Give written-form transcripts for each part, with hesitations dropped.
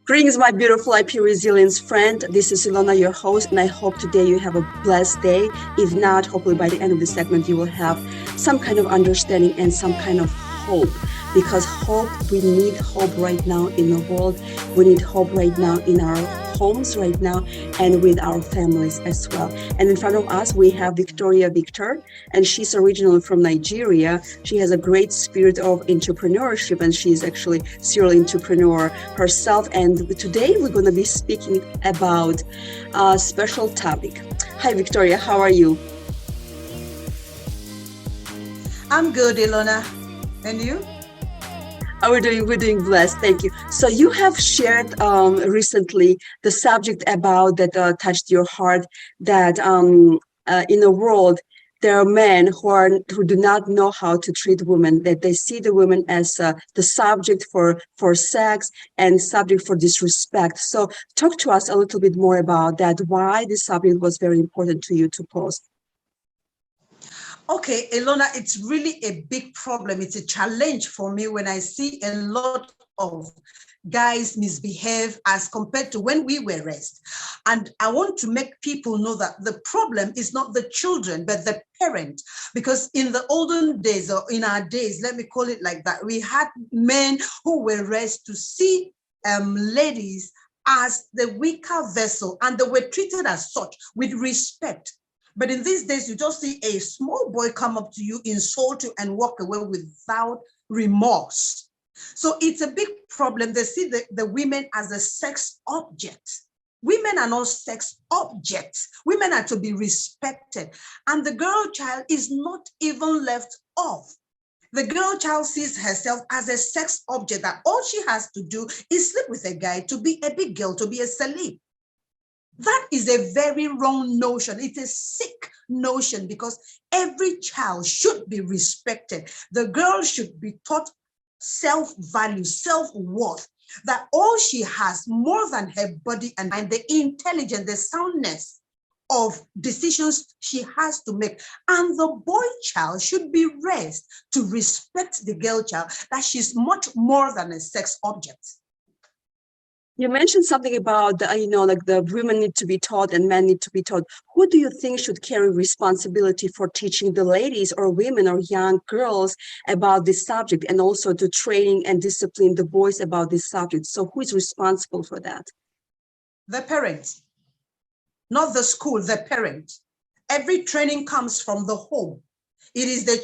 Greetings, my beautiful IP Resilience friend. This is Ilona, your host, and I hope today you have a blessed day. If not, hopefully by the end of the segment, you will have some kind of understanding and some kind of hope. Because hope, we need hope right now in the world. We need hope right now in our homes right now and with our families as well. And in front of us, we have Victoria Victor, and she's originally from Nigeria. She has a great spirit of entrepreneurship, and she's actually serial entrepreneur herself. And today we're going to be speaking about a special topic. Hi, Victoria. How are you? I'm good, Ilona. And you? We're doing blessed. Thank you. So you have shared recently the subject about that touched your heart, that in the world there are men who do not know how to treat women, that they see the women as the subject for sex and subject for disrespect. So talk to us a little bit more about that, why this subject was very important to you to post. Okay, Ilona, it's really a big problem. It's a challenge for me when I see a lot of guys misbehave as compared to when we were raised. And I want to make people know that the problem is not the children, but the parent. Because in the olden days, or in our days, let me call it like that, we had men who were raised to see ladies as the weaker vessel, and they were treated as such with respect. But in these days, you just see a small boy come up to you, insult you, and walk away without remorse. So it's a big problem. They see the women as a sex object. Women are not sex objects. Women are to be respected. And the girl child is not even left off. The girl child sees herself as a sex object, that all she has to do is sleep with a guy to be a big girl, to be a celeb. That is a very wrong notion. It's a sick notion, because every child should be respected. The girl should be taught self-value, self-worth, that all she has more than her body and mind, the intelligence, the soundness of decisions she has to make. And the boy child should be raised to respect the girl child, that she's much more than a sex object. You mentioned something about, like the women need to be taught and men need to be taught. Who do you think should carry responsibility for teaching the ladies or women or young girls about this subject, and also to training and discipline the boys about this subject? So who is responsible for that? The parent, not the school, the parent. Every training comes from the home. It is the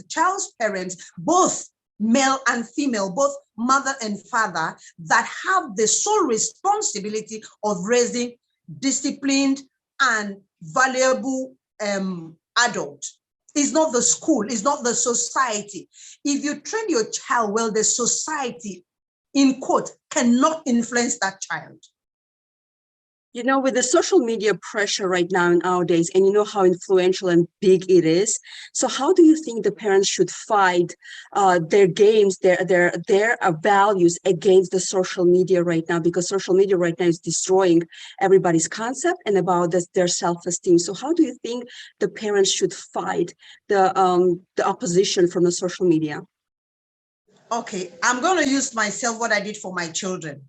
child's parents, both male and female, both mother and father, that have the sole responsibility of raising disciplined and valuable adult. It's not the school, it's not the society. If you train your child well, the society, in quote, cannot influence that child. With the social media pressure right now nowadays, and you know how influential and big it is. So how do you think the parents should fight their games, their values against the social media right now? Because social media right now is destroying everybody's concept and about their self-esteem. So how do you think the parents should fight the opposition from the social media? Okay, I'm going to use myself, what I did for my children.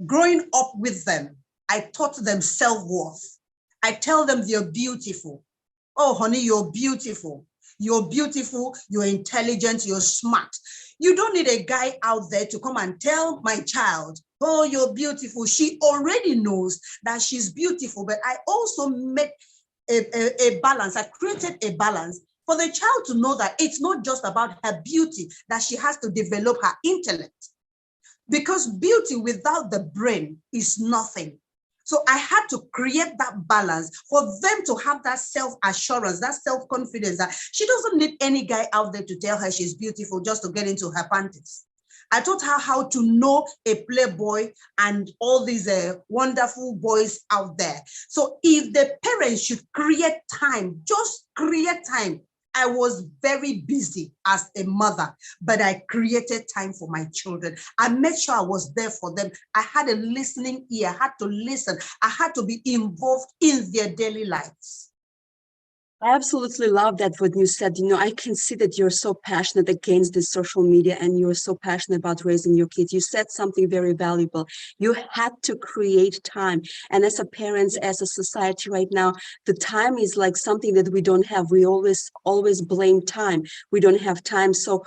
Growing up with them, I taught them self-worth. I tell them they're beautiful. Oh, honey, you're beautiful. You're beautiful, you're intelligent, you're smart. You don't need a guy out there to come and tell my child, oh, you're beautiful. She already knows that she's beautiful, but I also made a balance. I created a balance for the child to know that it's not just about her beauty, that she has to develop her intellect. Because beauty without the brain is nothing. So I had to create that balance for them to have that self-assurance, that self-confidence, that she doesn't need any guy out there to tell her she's beautiful just to get into her panties. I taught her how to know a playboy and all these wonderful boys out there. So if the parents should create time, just create time. I was very busy as a mother, but I created time for my children. I made sure I was there for them. I had a listening ear. I had to listen. I had to be involved in their daily lives. I absolutely love that what you said. I can see that you're so passionate against the social media and you're so passionate about raising your kids. You said something very valuable. You had to create time. And as a parents, as a society right now, the time is like something that we don't have. We always blame time. We don't have time. So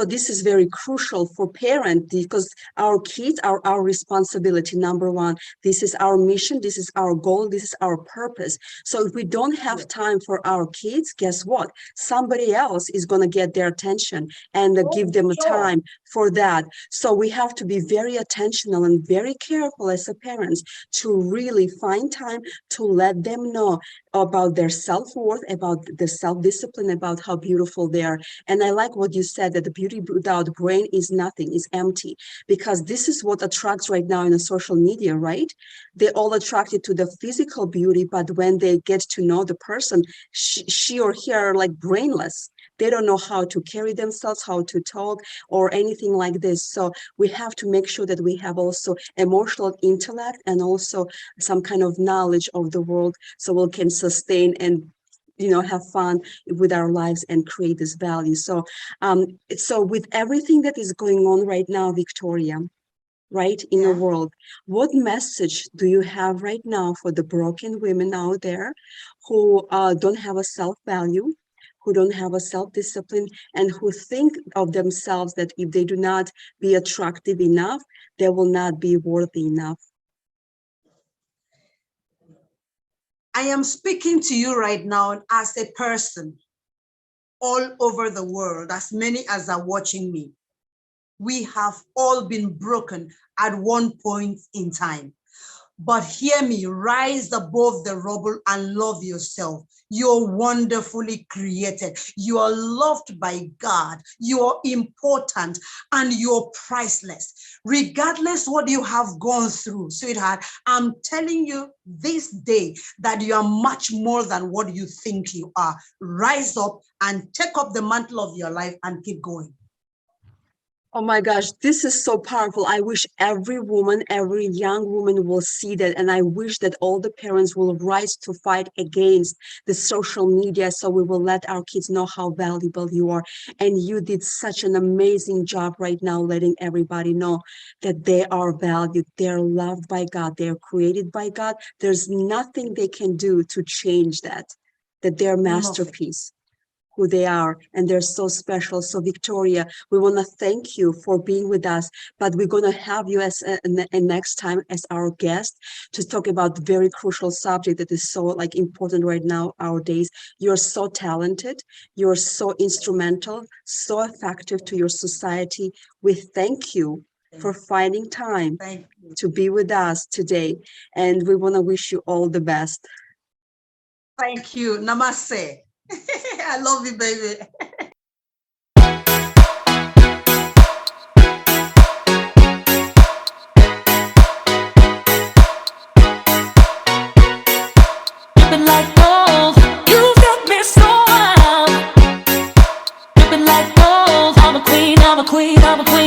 this is very crucial for parents because our kids are our responsibility, number one. This is our mission, this is our goal, this is our purpose. So if we don't have time for our kids, guess what? Somebody else is going to get their attention and give them a time for that. So we have to be very attentional and very careful as a parents to really find time to let them know about their self-worth, about the self-discipline, about how beautiful they are. And I like what you said, that the beauty without brain is nothing, is empty, because this is what attracts right now in the social media, right? They all attracted to the physical beauty, but when they get to know the person, she or he are like brainless. They don't know how to carry themselves, how to talk, or anything like this. So we have to make sure that we have also emotional intellect and also some kind of knowledge of the world, so we can sustain and have fun with our lives and create this value. So with everything that is going on right now, Victoria, right, in the world, what message do you have right now for the broken women out there who don't have a self-value, who don't have a self-discipline, and who think of themselves that if they do not be attractive enough, they will not be worthy enough? I am speaking to you right now as a person all over the world, as many as are watching me. We have all been broken at one point in time. But hear me, rise above the rubble and love yourself. You're wonderfully created. You are loved by God. You are important and you're priceless. Regardless what you have gone through, sweetheart, I'm telling you this day that you are much more than what you think you are. Rise up and take up the mantle of your life and keep going. Oh my gosh, this is so powerful. I wish every woman, every young woman will see that. And I wish that all the parents will rise to fight against the social media, so we will let our kids know how valuable you are. And you did such an amazing job right now, letting everybody know that they are valued. They're loved by God. They're created by God. There's nothing they can do to change that they're masterpiece. Who they are, and they're so special. So Victoria, we want to thank you for being with us, but we're going to have you as a next time as our guest to talk about the very crucial subject that is so important right now nowadays. You're so talented, you're so instrumental, so effective to your society. We thank you for finding time to be with us today, and we want to wish you all the best. Thank you. Namaste. I love you, baby. Dripping like gold, you got me so wild. Dripping like gold, I'm a queen, I'm a queen, I'm a queen.